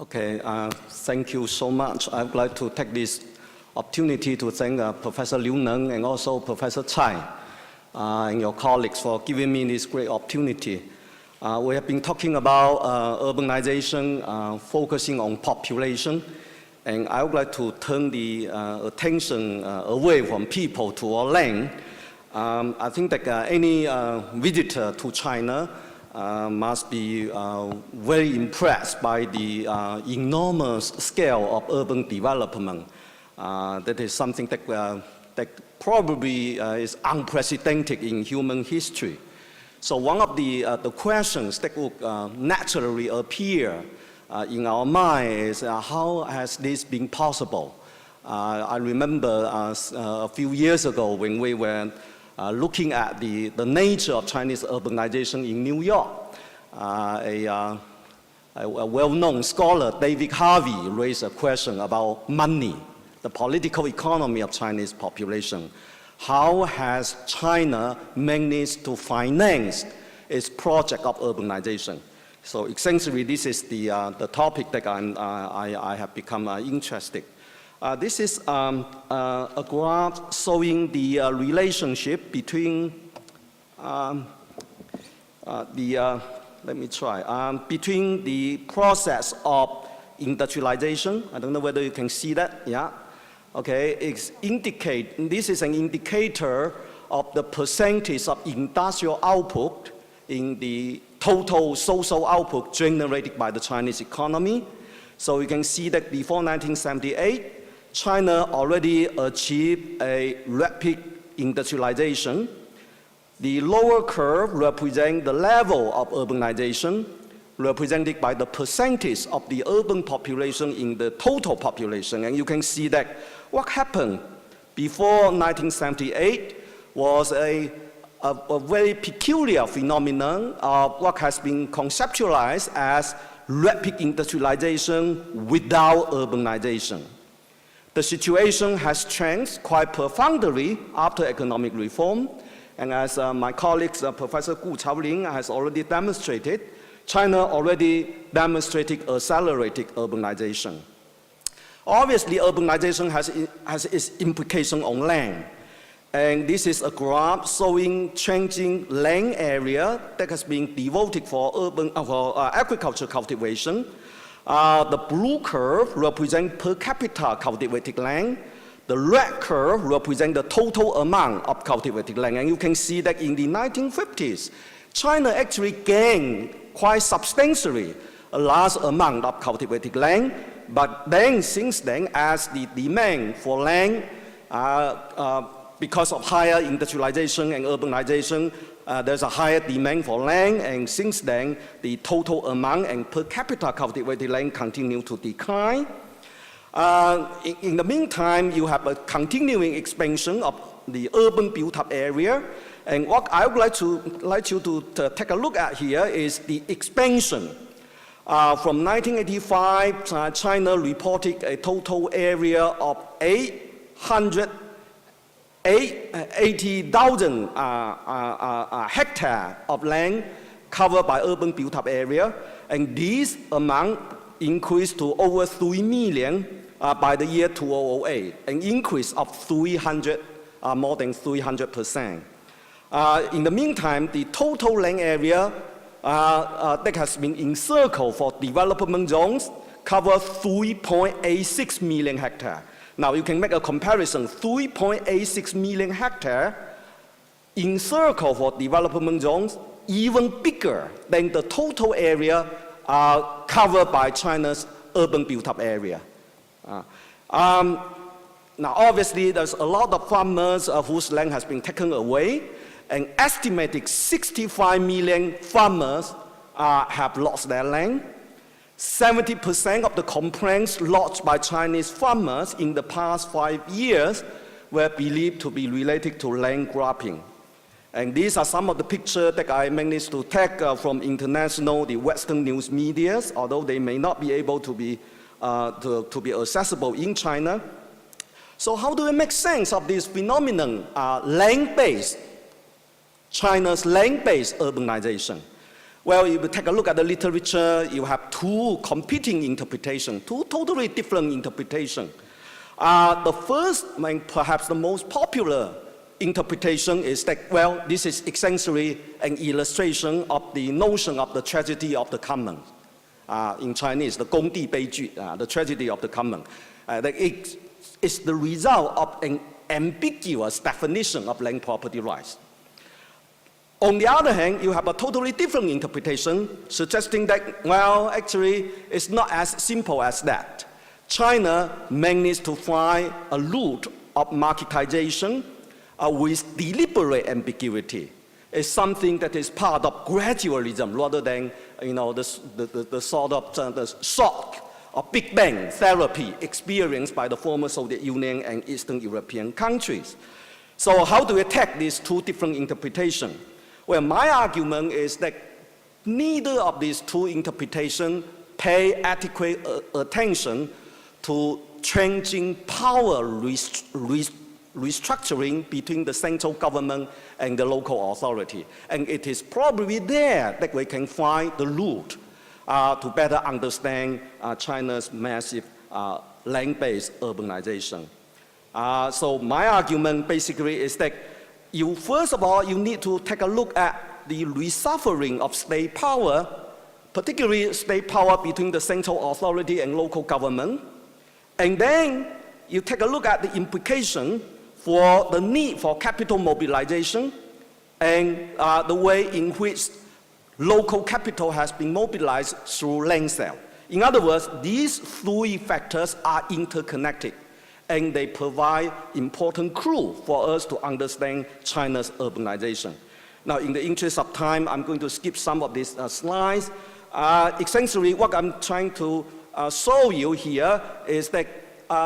Okay, thank you so much. I would like to take this opportunity to thank Professor Liu Neng and also Professor Tsai and your colleagues for giving me this great opportunity. We have been talking about urbanization, focusing on population, and I would like to turn the attention away from people to our land. I think that any visitor to China must be very impressed by the enormous scale of urban development. That is something that probably is unprecedented in human history. So one of the questions that would naturally appear in our mind is how has this been possible? I remember a few years ago when we were looking at the nature of Chinese urbanization in New York. A well-known scholar, David Harvey, raised a question about money, the political economy of Chinese population. How has China managed to finance its project of urbanization? So essentially, this is the topic that I have become interested. This is a graph showing the relationship between between the process of industrialization. I don't know whether you can see that. Yeah. Okay. This is an indicator of the percentage of industrial output in the total social output generated by the Chinese economy. So you can see that before 1978, China already achieved a rapid industrialization. The lower curve represents the level of urbanization, represented by the percentage of the urban population in the total population. And you can see that what happened before 1978 was a very peculiar phenomenon of what has been conceptualized as rapid industrialization without urbanization. The situation has changed quite profoundly after economic reform, and as my colleague, Professor Gu Chaoling, has already demonstrated, China already demonstrated accelerated urbanization. Obviously, urbanization has its implication on land, and this is a graph showing changing land area that has been devoted for agriculture cultivation. The blue curve represents per capita cultivated land. The red curve represents the total amount of cultivated land. And you can see that in the 1950s, China actually gained quite substantially a large amount of cultivated land. But then, since then, as the demand for land, because of higher industrialization and urbanization, there's a higher demand for land, and since then, the total amount and per capita cultivated land continue to decline. In the meantime, you have a continuing expansion of the urban built-up area, and what I would like you to take a look at here is the expansion. From 1985, China reported a total area of 80,000 hectares of land covered by urban built-up area, and this amount increased to over 3 million by the year 2008, an increase of more than 300%. In the meantime, the total land area that has been encircled for development zones covers 3.86 million hectares. Now you can make a comparison, 3.86 million hectares encircled for development zones, even bigger than the total area covered by China's urban built-up area. Now obviously there's a lot of farmers whose land has been taken away, and estimated 65 million farmers have lost their land. 70% of the complaints lodged by Chinese farmers in the past 5 years were believed to be related to land grabbing. And these are some of the pictures that I managed to take from the Western news media, although they may not be able to be accessible in China. So how do we make sense of this phenomenon, China's land-based urbanization? Well, if you take a look at the literature, you have two competing interpretations, two totally different interpretations. The first, and perhaps the most popular interpretation is that, well, this is essentially an illustration of the notion of the tragedy of the common. In Chinese, the 公地悲剧, the tragedy of the common. That it's the result of an ambiguous definition of land property rights. On the other hand, you have a totally different interpretation suggesting that, well, actually, it's not as simple as that. China managed to find a route of marketization with deliberate ambiguity. It's something that is part of gradualism rather than, the sort of the shock of Big Bang therapy experienced by the former Soviet Union and Eastern European countries. So how do we attack these two different interpretations? Well, my argument is that neither of these two interpretations pay adequate attention to changing power restructuring between the central government and the local authority. And it is probably there that we can find the root to better understand China's massive land-based urbanization. So my argument basically is that first of all, you need to take a look at the resuffering of state power, particularly state power between the central authority and local government. And then you take a look at the implication for the need for capital mobilization and the way in which local capital has been mobilized through land sale. In other words, these three factors are interconnected, and they provide important clue for us to understand China's urbanization. Now, in the interest of time, I'm going to skip some of these slides. Essentially, what I'm trying to show you here is that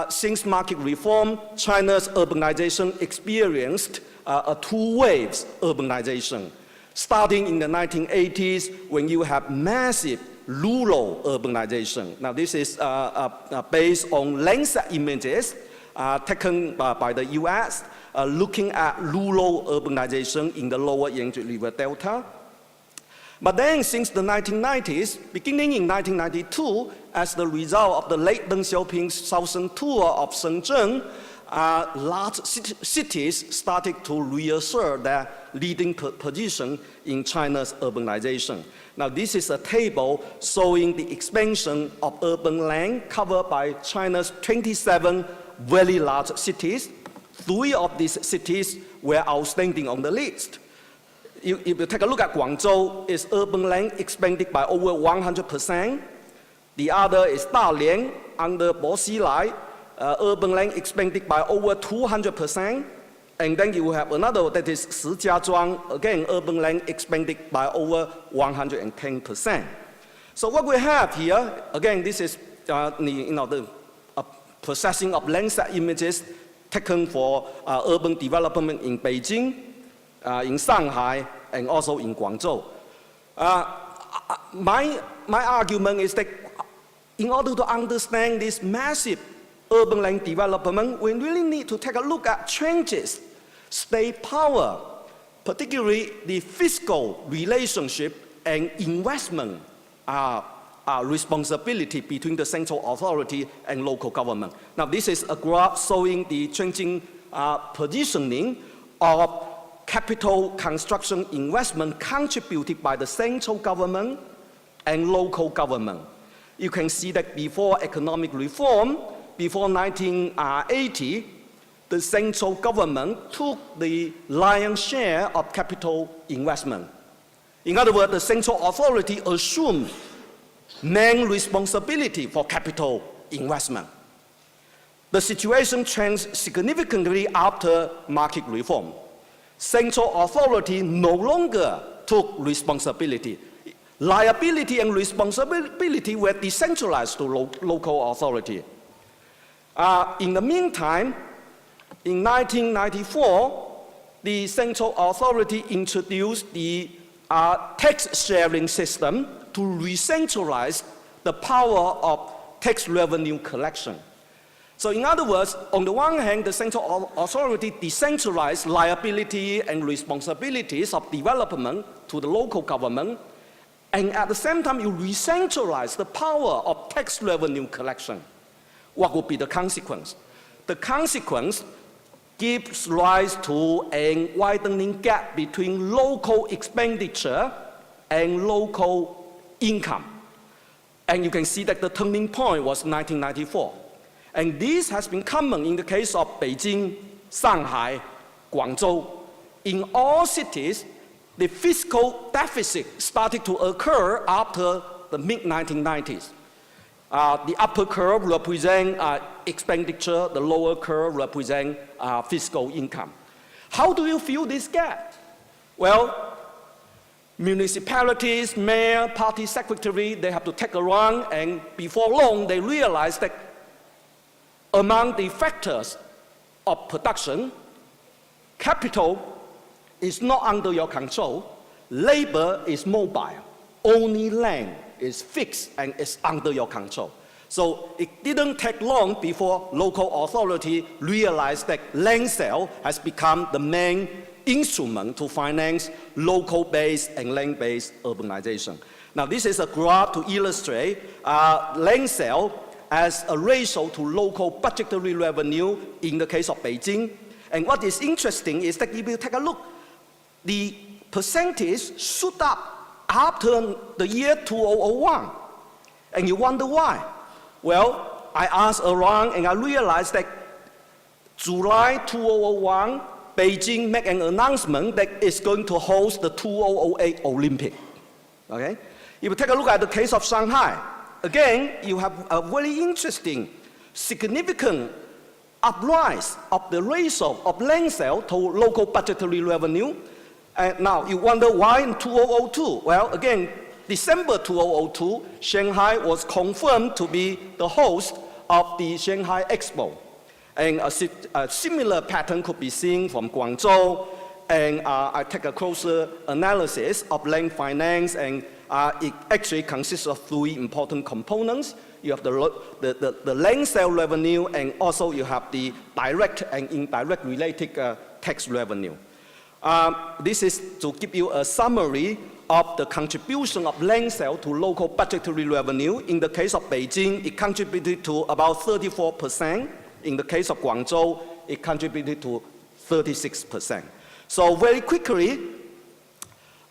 since market reform, China's urbanization experienced a two waves urbanization. Starting in the 1980s, when you have massive rural urbanization. Now, this is based on Landsat images taken by the US, looking at rural urbanization in the lower Yangtze River Delta. But then, since the 1990s, beginning in 1992, as the result of the late Deng Xiaoping's southern tour of Shenzhen, large cities started to reassert their leading position in China's urbanization. Now, this is a table showing the expansion of urban land covered by China's 27 very large cities. 3 of these cities were outstanding on the list. If you take a look at Guangzhou, its urban land expanded by over 100%. The other is Dalian under Bo Xilai, urban land expanded by over 200%. And then you have another that is Shijiazhuang, again, urban land expanded by over 110%. So what we have here, again, this is the processing of Landsat images taken for urban development in Beijing, in Shanghai, and also in Guangzhou. My argument is that in order to understand this massive urban land development, we really need to take a look at changes, state power, particularly the fiscal relationship and investment responsibility between the central authority and local government. Now, this is a graph showing the changing positioning of capital construction investment contributed by the central government and local government. You can see that before economic reform, before 1980, the central government took the lion's share of capital investment. In other words, the central authority assumed main responsibility for capital investment. The situation changed significantly after market reform. Central authority no longer took responsibility. Liability and responsibility were decentralized to local authority. In the meantime, in 1994, the central authority introduced the tax sharing system to re-centralize the power of tax revenue collection. So in other words, on the one hand, the central authority decentralized liability and responsibilities of development to the local government. and at the same time you re-centralize the power of tax revenue collection, what would be the consequence? The consequence gives rise to a widening gap between local expenditure and local income. And you can see that the turning point was 1994. And this has been common in the case of Beijing, Shanghai, Guangzhou. In all cities, the fiscal deficit started to occur after the mid-1990s. The upper curve represents expenditure, the lower curve represents fiscal income. How do you fill this gap? Well, municipalities, mayor, party secretary, they have to take a run, and before long they realize that among the factors of production, capital is not under your control, labor is mobile, only land is fixed and is under your control. So it didn't take long before local authority realized that land sale has become the main instrument to finance local-based and land-based urbanization. Now this is a graph to illustrate land sale as a ratio to local budgetary revenue in the case of Beijing. And what is interesting is that if you take a look, the percentage shoot up after the year 2001. And you wonder why? Well, I asked around and I realized that July 2001, Beijing made an announcement that it's going to host the 2008 Olympic. Okay? If you take a look at the case of Shanghai, again, you have a very interesting, significant uprise of the ratio of land sale to local budgetary revenue. And now you wonder why in 2002? Well, again, December 2002, Shanghai was confirmed to be the host of the Shanghai Expo. And a similar pattern could be seen from Guangzhou. And I take a closer analysis of land finance, and it actually consists of three important components. You have the land sale revenue, and also you have the direct and indirect related tax revenue. This is to give you a summary of the contribution of land sale to local budgetary revenue. In the case of Beijing, it contributed to about 34%. In the case of Guangzhou, it contributed to 36%. So very quickly,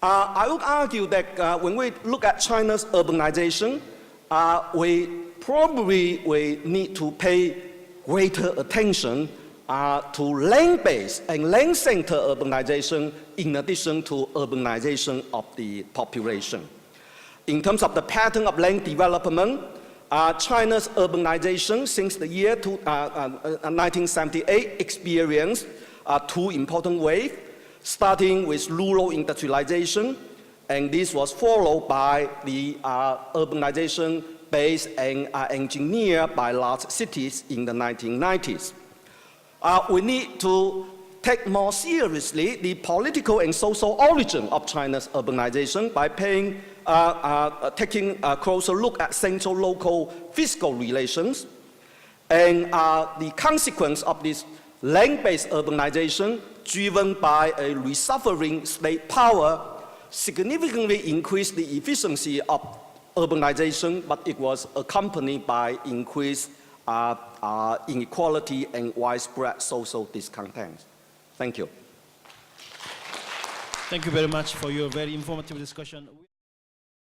I would argue that when we look at China's urbanization, we probably need to pay greater attention to land-based and land-center urbanization in addition to urbanization of the population. In terms of the pattern of land development, China's urbanization since the year 1978 experienced two important waves, starting with rural industrialization, and this was followed by the urbanization based and engineered by large cities in the 1990s. We need to take more seriously the political and social origin of China's urbanization by taking a closer look at central-local fiscal relations. And the consequence of this land-based urbanization, driven by a resuffering state power, significantly increased the efficiency of urbanization, but it was accompanied by increased inequality and widespread social discontent. Thank you. Thank you very much for your very informative discussion.